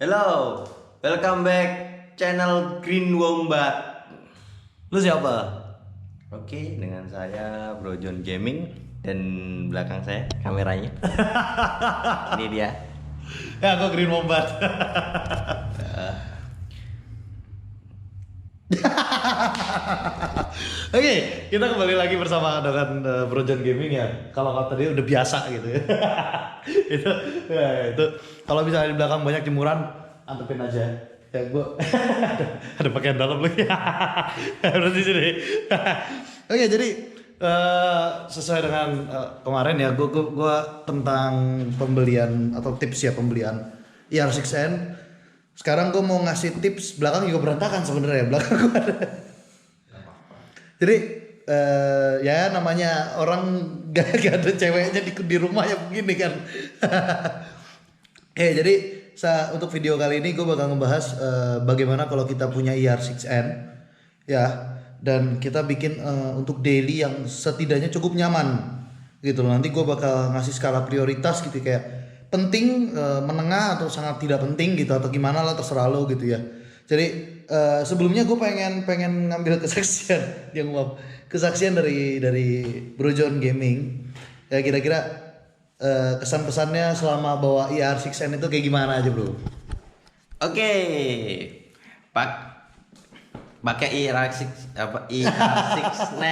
Hello, welcome back channel Green Wombat. Lu siapa? Oke, dengan saya Bro John Gaming dan belakang saya kameranya. Ini dia. Ya, aku Green Wombat. Oke, kita kembali lagi bersama dengan Bro John Gaming ya. Kalau tadi udah biasa gitu ya. itu kalau misalnya di belakang banyak jemuran, antepin aja. Ya gua ada pakaian dalam lagi. Berarti sini. Oke, jadi sesuai dengan kemarin ya, gua tentang pembelian atau tips ya pembelian ER6N. Sekarang gue mau ngasih tips, belakang juga berantakan sebenarnya, belakang gue ada. Jadi ya namanya orang gak ada ceweknya di rumah ya begini kan. Jadi untuk video kali ini gue bakal ngebahas bagaimana kalau kita punya ER6N ya, dan kita bikin untuk daily yang setidaknya cukup nyaman gitu loh. Nanti gue bakal ngasih skala prioritas gitu, kayak penting, menengah, atau sangat tidak penting gitu, atau gimana lah, terserah lo gitu ya. Jadi sebelumnya gue pengen ngambil kesaksian kesaksian dari Bro John Gaming ya, kira-kira kesan pesannya selama bawa ER6N itu kayak gimana aja bro? Oke, pakai ER6 apa ER6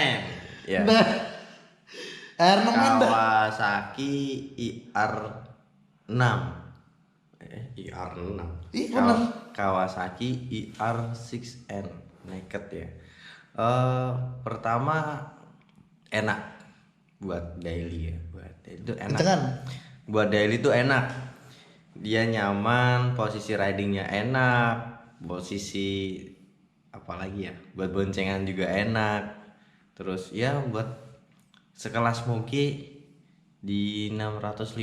ya. R6 Kawasaki ER6. ER6. Kawasaki ER6N naked ya. Pertama enak buat daily ya, itu enak. Kenceng. Buat daily itu enak. Dia nyaman, posisi ridingnya enak, posisi apalagi ya, buat boncengan juga enak. Terus ya buat sekelas Moge di 650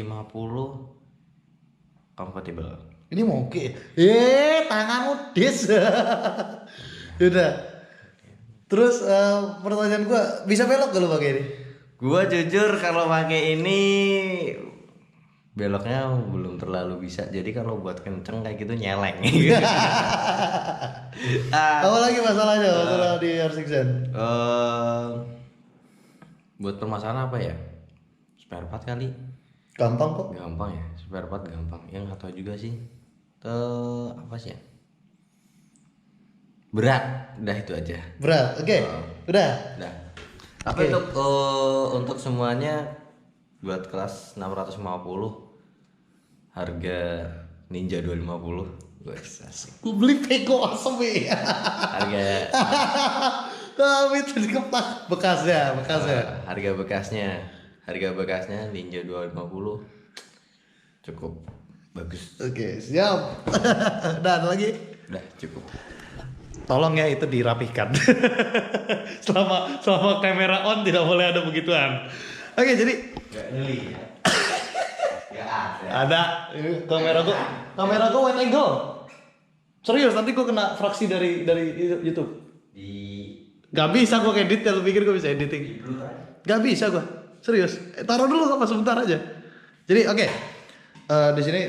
comfortable. Ini Moge. Tanganmu dis. Udah. Terus pertanyaan gue, bisa belok gak lu pakai ini? Gua jujur kalau pakai ini beloknya belum terlalu bisa. Jadi kalau buat kenceng kayak gitu nyeleng. Apa lagi masalahnya masalah di ER6N? Buat permasalahan apa ya? Spare part kali. Gampang kok. Gampang ya, spare part gampang. Yang nggak tahu juga sih. Apa sih ya? Berat, udah itu aja. Berat, oke. Udah. Tapi untuk semuanya buat kelas 650 harga Ninja 250. Wes asik. Gue beli Peko asem ya. Harga Tapi itu dikepak bekasnya. harga bekasnya Ninja 250 cukup bagus. Oke, siap. Udah ada lagi? Udah cukup. Tolong ya itu dirapihkan. selama kamera on tidak boleh ada begituan. Oke, jadi Gak nyeli ya. Gak ada. ada kamera gua wide angle. Serius, nanti gua kena fraksi dari YouTube. Gak bisa gua edit, ya lu pikir gua bisa editing? Gak bisa gua. Serius. Taruh dulu apa sebentar aja. Jadi oke. Di sini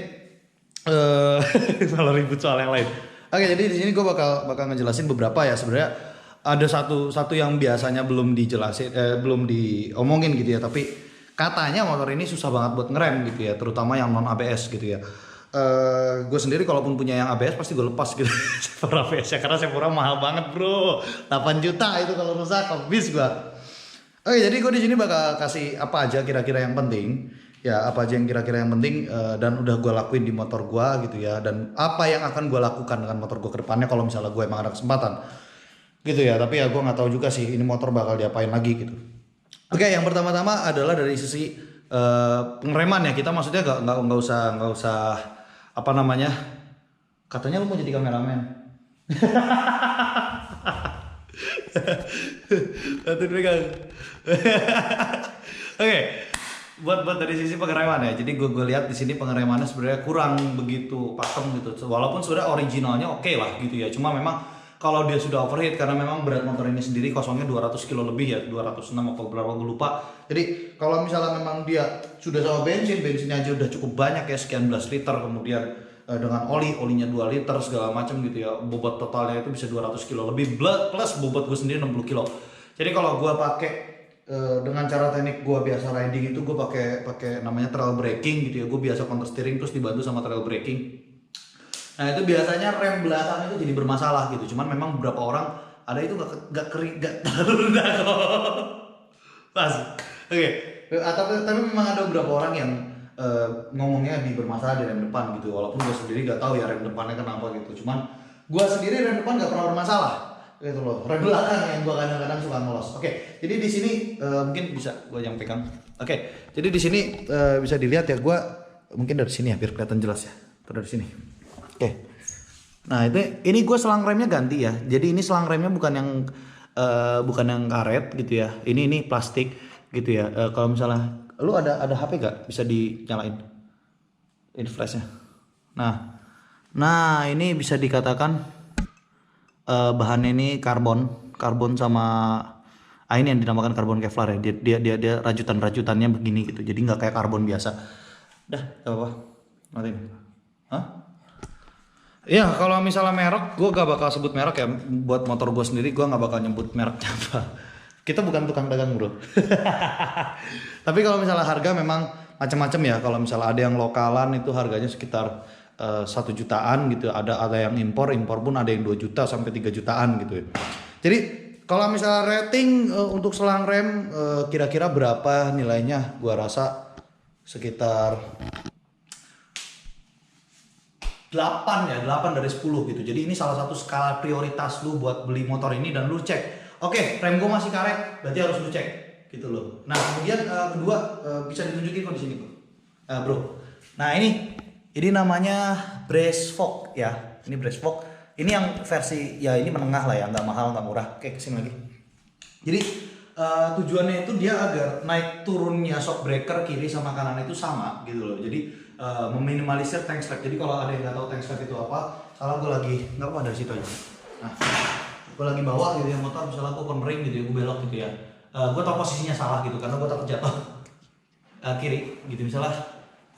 malah ribut soal yang lain. Oke, jadi di sini gue bakal ngejelasin beberapa ya. Sebenarnya ada satu yang biasanya belum dijelasin, belum diomongin gitu ya. Tapi katanya motor ini susah banget buat ngerem gitu ya, terutama yang non ABS gitu ya. Gue sendiri kalaupun punya yang ABS pasti gue lepas gitu Sephora ABS ya, karena Sephora mahal banget bro, 8 juta itu kalau rusak habis gue. Oke, jadi gue di sini bakal kasih apa aja kira-kira yang penting. Ya apa aja yang kira-kira yang penting dan udah gue lakuin di motor gue gitu ya, dan apa yang akan gue lakukan dengan motor gue ke depannya kalau misalnya gue emang ada kesempatan gitu ya. Tapi ya gue nggak tahu juga sih ini motor bakal diapain lagi gitu. Oke, yang pertama-tama adalah dari sisi pengereman ya. Kita maksudnya nggak usah apa namanya, katanya lu mau jadi kameramen. Oke. Buat dari sisi pengereman ya, jadi gue lihat di sini pengeremannya sebenarnya kurang begitu pakem gitu. Walaupun sebenarnya originalnya oke lah gitu ya, cuma memang kalau dia sudah overheat karena memang berat motor ini sendiri kosongnya 200 kilo lebih ya, 206 atau berapa gue lupa. Jadi kalau misalnya memang dia sudah sama bensinnya aja udah cukup banyak ya, sekian belas liter, kemudian dengan olinya 2 liter segala macam gitu ya. Bobot totalnya itu bisa 200 kilo lebih plus bobot gue sendiri 60 kilo. Jadi kalau gue pakai dengan cara teknik gue biasa riding itu gue pakai namanya trail braking gitu ya. Gue biasa counter steering terus dibantu sama trail braking. Nah itu biasanya rem belakang itu jadi bermasalah gitu. Cuman memang beberapa orang ada itu gak terlalu rendah kok. Pas. Oke. Tapi memang ada beberapa orang yang ngomongnya di bermasalah di rem depan gitu. Walaupun gue sendiri gak tahu ya rem depannya kenapa gitu. Cuman gue sendiri rem depan gak pernah bermasalah gitu loh. Rem belakang yang gue kadang-kadang suka ngelos. Oke. Jadi di sini mungkin bisa gue yang pegang. Oke. Jadi di sini bisa dilihat ya gue mungkin dari sini ya biar kelihatan jelas ya. Dari sini. Oke. Nah ini gue selang remnya ganti ya. Jadi ini selang remnya bukan yang karet gitu ya. Ini plastik gitu ya. Kalau misalnya lu ada HP gak bisa dinyalain ini flashnya. Nah ini bisa dikatakan bahannya ini karbon sama ini yang dinamakan karbon Kevlar ya. Dia rajutannya begini gitu. Jadi nggak kayak karbon biasa. Dah, gak apa-apa. Matiin. Hah? Ya kalau misalnya merek, gue gak bakal sebut merek ya. Buat motor gue sendiri, gue gak bakal nyebut mereknya apa. Kita bukan tukang dagang bro. Tapi kalau misalnya harga memang macam-macam ya. Kalau misalnya ada yang lokalan itu harganya sekitar 1 jutaan gitu. Ada yang impor pun ada yang 2 juta sampai 3 jutaan gitu ya. Jadi kalau misalnya rating untuk selang rem kira-kira berapa nilainya? Gue rasa sekitar 8 dari 10 gitu. Jadi ini salah satu skala prioritas lu buat beli motor ini dan lu cek. Oke, rem gue masih karet, berarti harus lu cek gitu loh. Nah, kemudian kedua bisa ditunjukin kok di sini kok. Bro. Nah, ini namanya brace fork ya. Ini brace fork. Ini yang versi ya ini menengah lah ya, nggak mahal, nggak murah. Oke, kesini lagi. Jadi tujuannya itu dia agar naik turunnya shock breaker kiri sama kanan itu sama gitu loh. Jadi meminimalisir tank slap. Jadi kalau ada yang nggak tahu tank slap itu apa, salah gue lagi nggak apa dari situ aja. Nah, gue lagi bawa gitu ya motor, misalnya gue cornering gitu ya, gue belok gitu ya. Gue tau posisinya salah gitu karena gue takut jatuh kiri gitu. Misalnya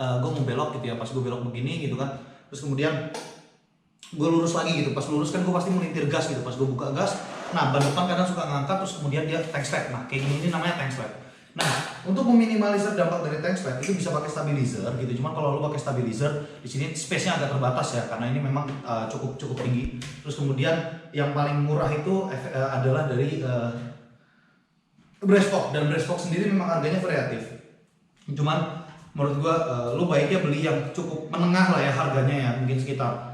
gue mau belok gitu ya, pas gue belok begini gitu kan, terus kemudian gue lurus lagi gitu. Pas lurus kan gue pasti melintir gas gitu. Pas gue buka gas, nah ban depan kadang suka ngangkat terus kemudian dia tank slap. Nah kayak gini ini namanya tank slap. Nah, untuk meminimalisir dampak dari tank slap itu bisa pakai stabilizer gitu. Cuman kalau lu pakai stabilizer di sini space-nya agak terbatas ya karena ini memang cukup tinggi. Terus kemudian yang paling murah itu adalah dari brace fork, dan brace fork sendiri memang harganya variatif. Cuman menurut gua lu baiknya beli yang cukup menengah lah ya harganya ya, mungkin sekitar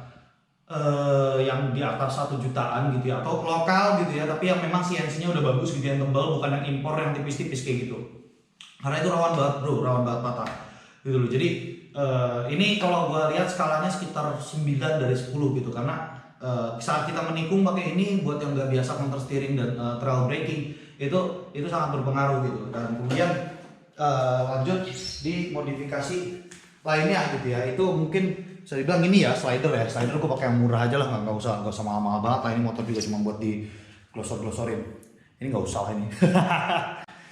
yang di atas 1 jutaan gitu ya, atau lokal gitu ya, tapi yang memang CNC-nya udah bagus gitu, yang tebal, bukan yang impor yang tipis-tipis kayak gitu. Karena itu rawan banget bro, rawan banget patah gitu loh. Jadi ini kalau gua lihat skalanya sekitar 9 dari 10 gitu, karena saat kita menikung pakai ini buat yang nggak biasa counter steering dan trail braking itu sangat berpengaruh gitu. Dan kemudian lanjut di modifikasi lainnya gitu ya, itu mungkin bisa dibilang ini ya slider gue pakai yang murah aja lah, nggak usah mahal-mahal banget lah. Ini motor juga cuma buat di glosor-glosorin, ini nggak usah lah ini.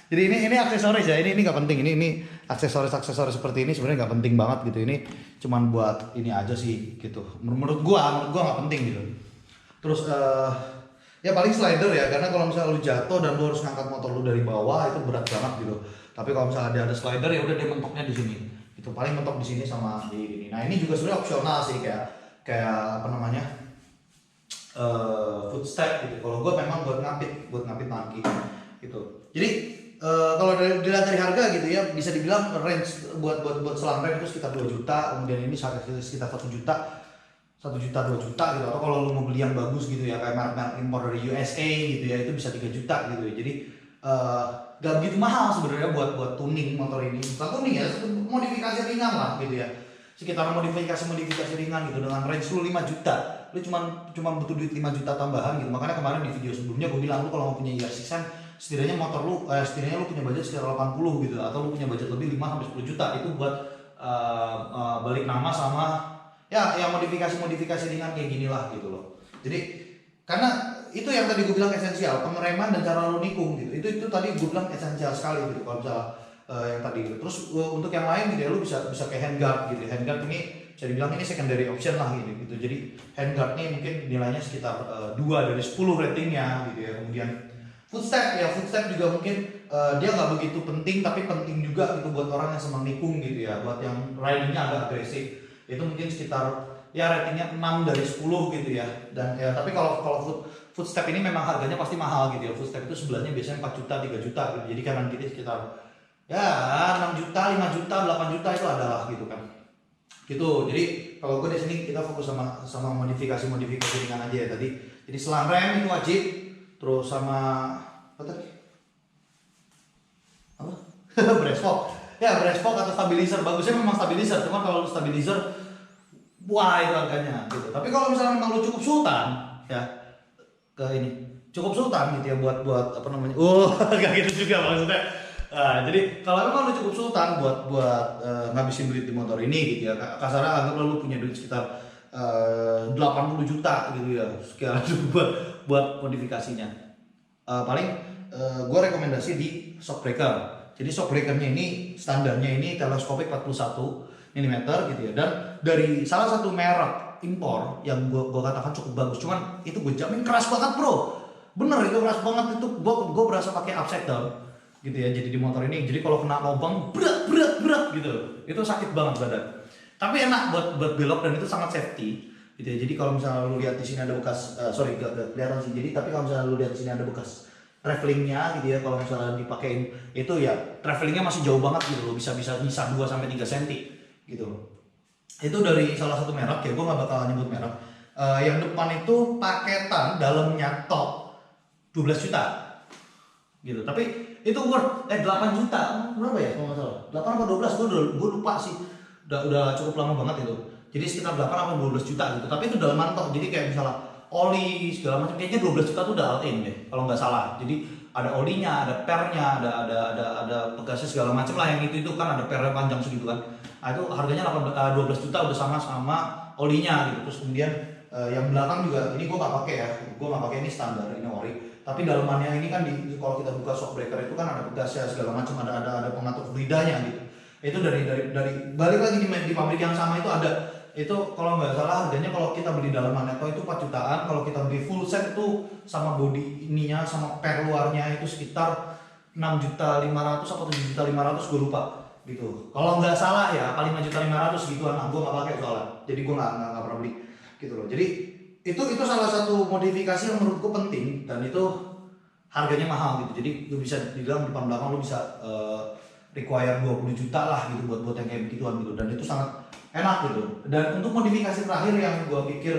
Jadi ini aksesoris ya, ini nggak penting, ini aksesoris seperti ini sebenarnya nggak penting banget gitu. Ini cuman buat ini aja sih gitu, menurut gua nggak penting gitu. Terus ya paling slider ya, karena kalau misalnya lu jatuh dan lu harus ngangkat motor lu dari bawah itu berat banget gitu. Tapi kalau misalnya ada slider ya udah dia mentoknya di sini. Itu paling mentok di sini sama di ini. Nah ini juga sebenarnya opsional sih, kayak apa namanya footstep gitu. Kalau gue memang buat ngapit nangki gitu. Jadi kalau dilihat dari harga gitu ya, bisa dibilang range buat selang rem itu sekitar 2 juta. Kemudian ini sekitar 1 juta 2 juta gitu. Atau kalau lu mau beli yang bagus gitu ya, kayak merek impor dari USA gitu ya, itu bisa 3 juta gitu ya. Jadi gak begitu mahal sebenarnya buat tuning motor ini. Bukan tuning ya, modifikasi ringan lah gitu ya. Sekitar modifikasi ringan gitu dengan range lu 5 juta. Lu cuma butuh duit 5 juta tambahan gitu. Makanya kemarin di video sebelumnya gue bilang lu kalau mau punya ER6 setidaknya motor lu setidaknya lu punya budget sekitar 80 gitu, atau lu punya budget lebih 5 sampai 10 juta itu buat balik nama sama ya modifikasi ringan kayak gini lah gitu loh. Jadi karena itu yang tadi gue bilang esensial, pengereman dan cara lu nikung gitu. Itu tadi gue bilang esensial sekali gitu kalau misalnya yang tadi gitu. Terus untuk yang lain gitu ya, lu bisa kayak handguard gitu. Handguard ini bisa dibilang ini secondary option lah gitu. Jadi handguard nih mungkin nilainya sekitar 2 dari 10 ratingnya gitu ya. Kemudian footstep juga mungkin dia nggak begitu penting, tapi penting juga gitu buat orang yang senang nikung gitu ya, buat yang ridingnya agak agresif. Itu mungkin sekitar ya ratingnya 6 dari 10 gitu ya. Dan ya tapi kalau footstep ini memang harganya pasti mahal gitu ya. Footstep itu sebelahnya biasanya 4 juta, 3 juta gitu. Jadi kanan kiri sekitar ya 6 juta, 5 juta, 8 juta itu adalah gitu kan. Gitu. Jadi kalau gue di sini kita fokus sama modifikasi ringan aja ya tadi. Jadi selang rem itu wajib, terus sama apa tadi? Apa? Brace fork. Ya, brace fork atau stabilizer. Bagusnya memang stabilizer, cuma kalau lu stabilizer wah itu harganya gitu. Tapi kalau misalnya memang lu cukup sultan ya ke ini. Cukup sultan gitu ya buat apa namanya? Enggak gitu juga maksudnya. Nah, jadi kalau memang lu cukup sultan buat ngabisin duit di motor ini gitu ya. Kasarnya anggap lu punya duit sekitar 80 juta gitu ya. Sekian buat modifikasinya. Paling gue rekomendasi di shockbreaker. Jadi shockbreakernya ini standarnya ini teleskopik 41 mm gitu ya. Dan dari salah satu merek impor yang gue katakan cukup bagus. Cuman itu gue jamin keras banget bro. Bener itu keras banget itu. Gue berasa pakai upside down gitu ya. Jadi di motor ini. Jadi kalau kena lubang berat gitu. Itu sakit banget badan. Tapi enak buat belok dan itu sangat safety gitu ya. Jadi kalau misalnya lu lihat di sini ada bekas gak kelihatan sih. Jadi tapi kalau misalnya lu lihat di sini ada bekas travelingnya gitu ya, kalau misalnya dipakein itu ya travelingnya masih jauh banget gitu loh, bisa nyisa 2 sampai 3 cm gitu loh. Itu dari salah satu merek ya, gue nggak bakal nyebut merek. Yang depan itu paketan dalamnya top 12 juta gitu, tapi itu worth 8 juta berapa ya kalau nggak salah, 8 atau 12 gue lupa sih, udah cukup lama banget itu. Jadi sekitar 8 atau 12 juta gitu, tapi itu dalaman top, jadi kayak misalnya oli segala macam kayaknya 12 juta tuh udah all in deh kalau nggak salah. Jadi ada olinya, ada pernya, ada pegasnya segala macam lah, yang itu kan ada pernya panjang segitu kan. Nah, itu harganya 12 juta udah sama olinya gitu. Terus kemudian yang belakang juga ini gue nggak pakai ya, gue nggak pakai, ini standar, ini ori. Tapi dalamannya ini kan kalau kita buka shockbreaker itu kan ada pegasnya segala macam, ada pengatur fluidanya gitu. Itu dari balik lagi di pabrik yang sama itu ada. Itu kalau nggak salah harganya kalau kita beli dalaman Neto itu 4 jutaan, kalau kita beli full set itu sama body ininya sama per luarnya itu sekitar 6.500.000 atau 7.500.000 gue lupa gitu. Kalau nggak salah ya paling 5.500.000 gituan. Gue nggak pakai soalnya, jadi gue nggak pernah beli gitu loh. Jadi itu salah satu modifikasi yang menurutku penting dan itu harganya mahal gitu. Jadi lu bisa dibilang depan belakang lu bisa require 20 juta lah gitu buat yang kayak begituan gitu, dan itu sangat enak gitu. Dan untuk modifikasi terakhir yang gue pikir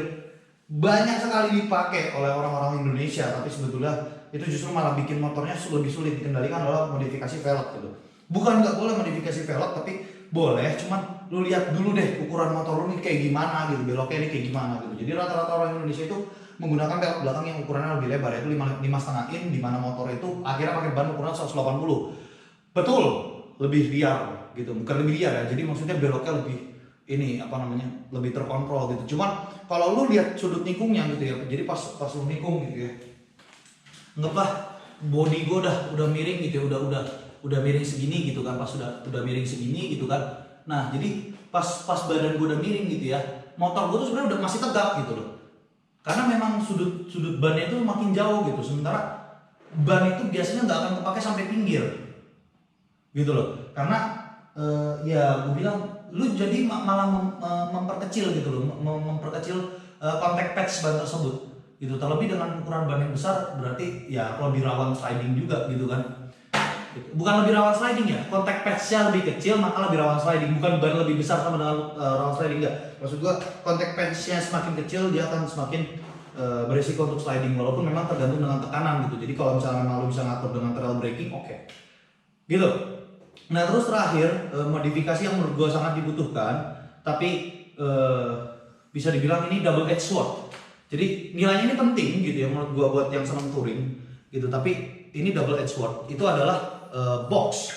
banyak sekali dipakai oleh orang-orang Indonesia, tapi sebetulnya itu justru malah bikin motornya lebih sulit dikendalikan adalah modifikasi velg gitu. Bukan nggak boleh modifikasi velg, tapi boleh, cuman lu lihat dulu deh ukuran motor lu nih kayak gimana gitu, beloknya ini kayak gimana gitu. Jadi rata-rata orang Indonesia itu menggunakan velg belakang yang ukurannya lebih lebar, yaitu 5,5 in, di mana motor itu akhirnya pakai ban ukuran 180. Betul, lebih liar gitu, bukan lebih liar ya, jadi maksudnya beloknya lebih ini apa namanya, lebih terkontrol gitu. Cuman kalau lu lihat sudut nikungnya gitu ya, jadi pas lu nikung gitu ya, anggaplah body gue udah miring gitu ya, udah miring segini gitu kan, pas udah miring segini gitu kan. Nah jadi pas badan gue udah miring gitu ya, motor gue tuh sebenarnya udah masih tegak gitu loh, karena memang sudut bannya itu makin jauh gitu. Sementara ban itu biasanya nggak akan kepake sampai pinggir gitu loh, karena ya gue bilang lu jadi malah memperkecil gitu loh, memperkecil contact patch ban tersebut gitu. Terlebih dengan ukuran ban yang besar berarti ya lebih rawan sliding juga gitu kan. Bukan lebih rawan sliding ya, contact patch-nya lebih kecil maka lebih rawan sliding, bukan ban lebih besar sama dengan rawan sliding, enggak. Maksud gua contact patch-nya semakin kecil dia akan semakin beresiko untuk sliding, walaupun memang tergantung dengan tekanan gitu. Jadi kalau misalnya memang lu bisa ngatur dengan trail braking, oke. Gitu. Nah terus terakhir modifikasi yang menurut gue sangat dibutuhkan, tapi bisa dibilang ini double edge sword. Jadi nilainya ini penting gitu ya menurut gue buat yang senang touring gitu. Tapi ini double edge sword itu adalah box.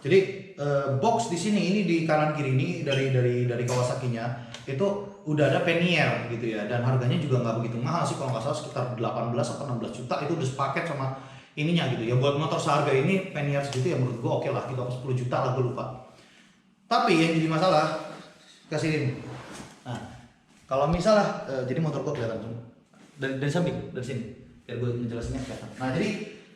Jadi box di sini ini di kanan kiri ini dari Kawasaki-nya itu udah ada pannier gitu ya, dan harganya juga nggak begitu mahal sih, kalau nggak salah sekitar 18 atau 16 juta itu udah sepaket sama ininya gitu ya. Buat motor seharga ini pannier segitu ya menurut gua oke lah, 10 juta lah gue lupa. Tapi yang jadi masalah kasih ini Nah, kalau misalnya jadi motor gue kelihatan tuh dari samping, dari sini. Biar gue ngejelasinnya kelihatan. Nah, jadi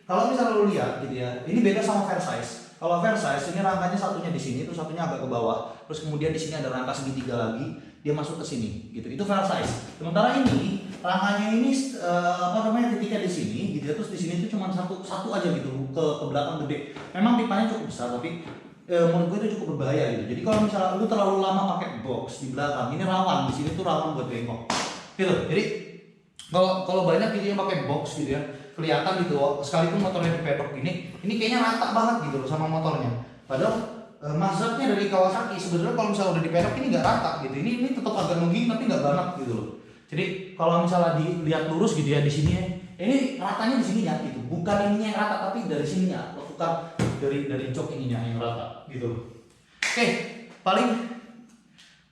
kalau misalnya lu lihat gitu ya, ini beda sama Versize. Kalau Versize ini rangkanya satunya di sini, terus satunya agak ke bawah. Terus kemudian di sini ada rangka segitiga lagi, dia masuk ke sini gitu. Itu Versize. Sementara ini rangkanya ini titiknya di sini gitu ya. Terus di sini tuh cuma satu aja gitu ke belakang gede. Memang pipanya cukup besar tapi menurut gue itu cukup berbahaya gitu. Jadi kalau misalnya lu terlalu lama pakai box di belakang, ini rawan, di sini tuh rawan buat bengkok. Gitu. Jadi kalau banyak gitu yang pakai box gitu ya, kelihatan gitu sekalipun motornya di pedok ini kayaknya rata banget gitu loh sama motornya. Padahal mazhabnya dari Kawasaki sebenarnya kalau misalnya udah di pedok ini nggak rata gitu. Ini tetap agak nungging tapi nggak banget gitu loh. Jadi kalau misalnya dilihat lurus gitu ya di sini ini ratanya di sininya gitu. Bukan ininya yang rata tapi dari sininya, bukan dari jok ininya yang rata gitu. Oke, paling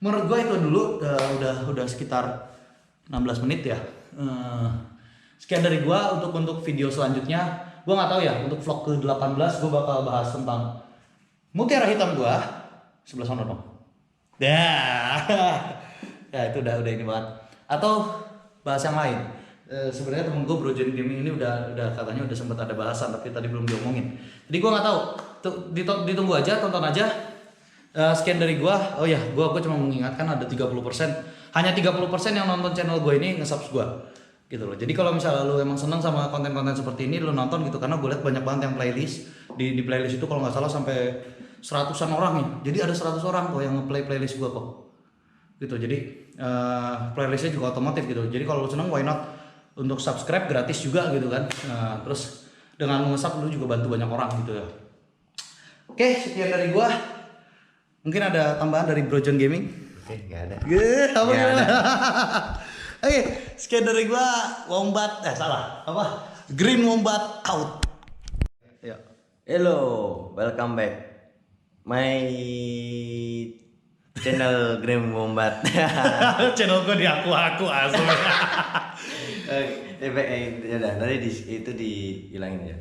menurut gue itu dulu udah sekitar 16 menit ya. Sekian dari gua untuk video selanjutnya. Gua nggak tahu ya untuk vlog ke-18 gua bakal bahas tentang mutiara hitam gua sebelah sana dong. Ya itu udah ini banget. Atau bahas yang lain. Sebenarnya temen gua Brojon Gaming ini udah katanya udah sempat ada bahasan tapi tadi belum diomongin. Jadi gua nggak tahu. Ditunggu aja, tonton aja. Sekian dari gua. Oh ya, gua cuma mengingatkan ada 30%. Hanya 30% yang nonton channel gue ini nge-subs gue gitu loh. Jadi kalau misalnya lu emang seneng sama konten-konten seperti ini, lu nonton gitu, karena gue lihat banyak banget yang playlist di playlist itu kalau nggak salah sampai 100-an orang nih. Jadi ada 100 orang kok yang nge-play playlist gue kok gitu. Jadi playlistnya juga otomotif gitu. Jadi kalau lu seneng, why not untuk subscribe gratis juga gitu kan. Terus dengan lu nge-sub lu juga bantu banyak orang gitu ya. Oke, sekian dari gue. Mungkin ada tambahan dari Brojon Gaming. Oke, nggak ada. Apa Nggak gimana? ada. Oke, sekian dari gua. Wombat, salah. Apa? Green Wombat out. Ya. Hello, welcome back my channel Green Wombat. Channel gua di aku asli. Udah, tadi itu dihilangin ya.